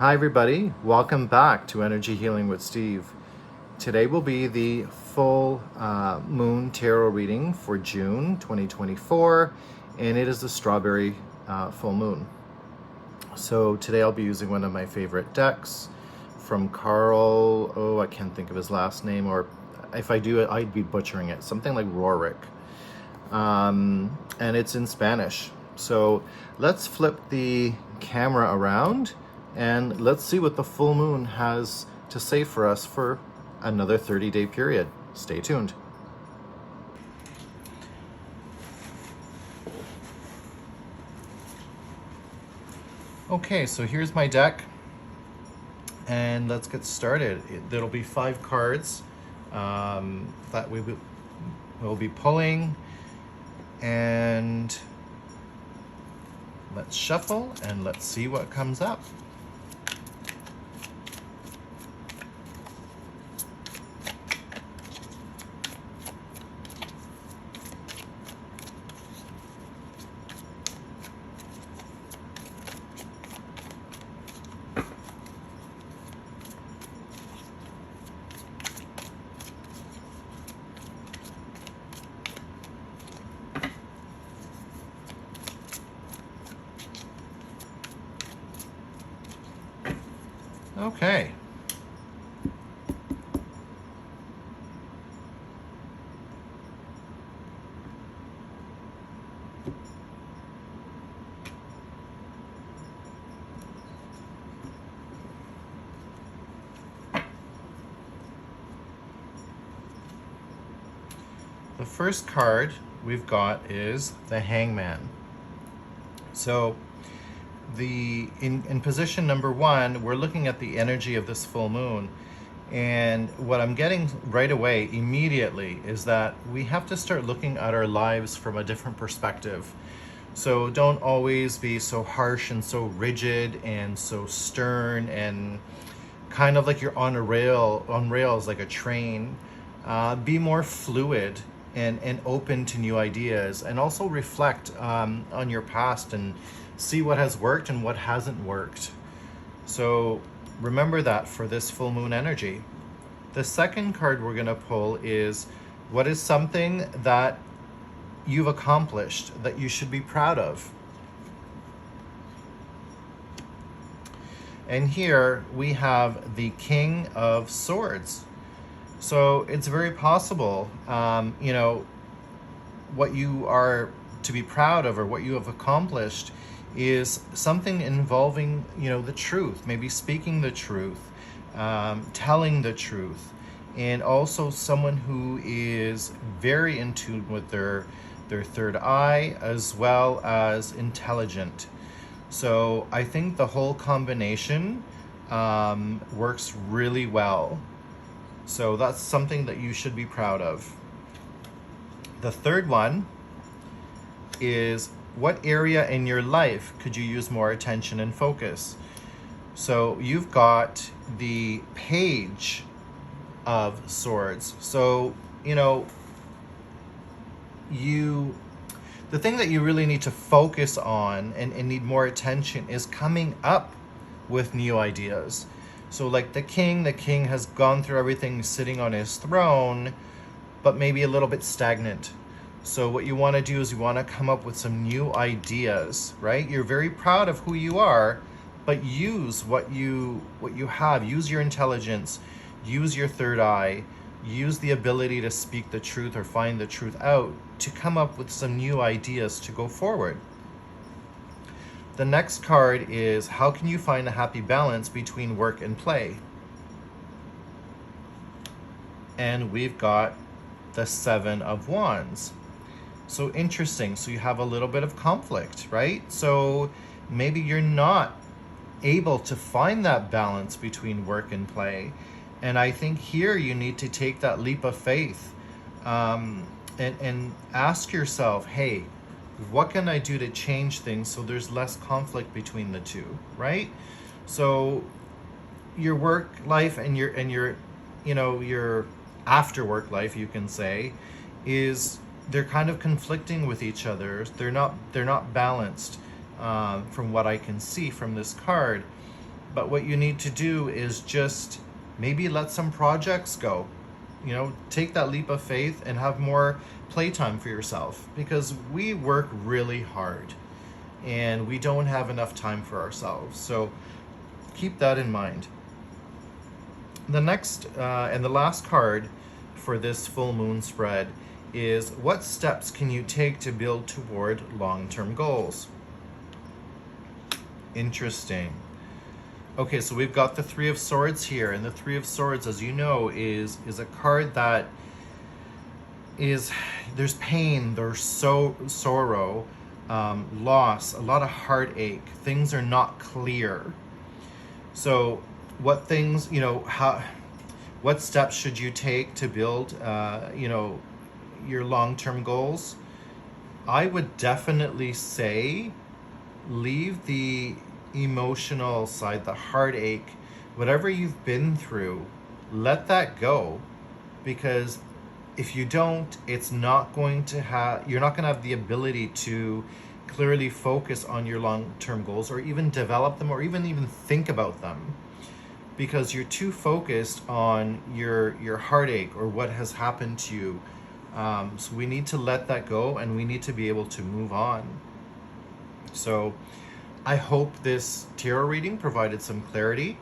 Hi everybody, welcome back to Energy Healing with Steve. Today will be the full moon tarot reading for June 2024, and it is the strawberry full moon. So today I'll be using one of my favorite decks from Carl, I can't think of his last name, or if I do it, I'd be butchering it, something like Rorik. And it's in Spanish. So let's flip the camera around and let's see what the full moon has to say for us for another 30-day period. Stay tuned. Okay, so here's my deck, and let's get started. There'll be 5 cards that we will be pulling, and let's shuffle and let's see what comes up. Okay. The first card we've got is the Hangman. So in position number 1, we're looking at the energy of this full moon, and what I'm getting right away immediately is that we have to start looking at our lives from a different perspective. So don't always be so harsh and so rigid and so stern and kind of like you're on rails like a train. Be more fluid and open to new ideas, and also reflect on your past and see what has worked and what hasn't worked. So remember that for this full moon energy. The second card we're going to pull is, what is something that you've accomplished that you should be proud of? And here we have the King of Swords. So it's very possible, what you are to be proud of or what you have accomplished is something involving, the truth, maybe speaking the truth, telling the truth, and also someone who is very in tune with their third eye, as well as intelligent. So I think the whole combination works really well. So that's something that you should be proud of. The third one is, what area in your life could you use more attention and focus? So you've got the Page of Swords. So, the thing that you really need to focus on and need more attention is coming up with new ideas. So like the king has gone through everything, sitting on his throne, but maybe a little bit stagnant. So what you want to do is you want to come up with some new ideas, right? You're very proud of who you are, but use what you have. Use your intelligence, use your third eye, use the ability to speak the truth or find the truth out to come up with some new ideas to go forward. The next card is, how can you find a happy balance between work and play? And we've got the Seven of Wands. So interesting. So you have a little bit of conflict, right? So maybe you're not able to find that balance between work and play. And I think here you need to take that leap of faith and ask yourself, hey, what can I do to change things so there's less conflict between the two, right? So your work life and your after work life, you can say, is they're kind of conflicting with each other. They're not balanced from what I can see from this card. But what you need to do is just maybe let some projects go. You know, take that leap of faith and have more playtime for yourself, because we work really hard and we don't have enough time for ourselves. So keep that in mind. The next and the last card for this full moon spread is, what steps can you take to build toward long-term goals? Interesting. Okay, so we've got the Three of Swords here, and the Three of Swords, as you know, is a card that is, there's pain, there's sorrow, loss, a lot of heartache. Things are not clear. So what things, you know, what steps should you take to build, you know, your long-term goals? I would definitely say leave the emotional side, the heartache, whatever you've been through, let that go, because if you don't, it's not going to have, you're not going to have the ability to clearly focus on your long-term goals, or even develop them, or even think about them, because you're too focused on your heartache or what has happened to you. So we need to let that go, and we need to be able to move on. So I hope this tarot reading provided some clarity,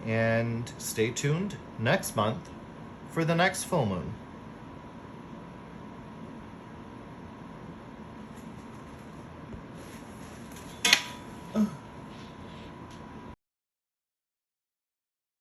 and stay tuned next month for the next full moon.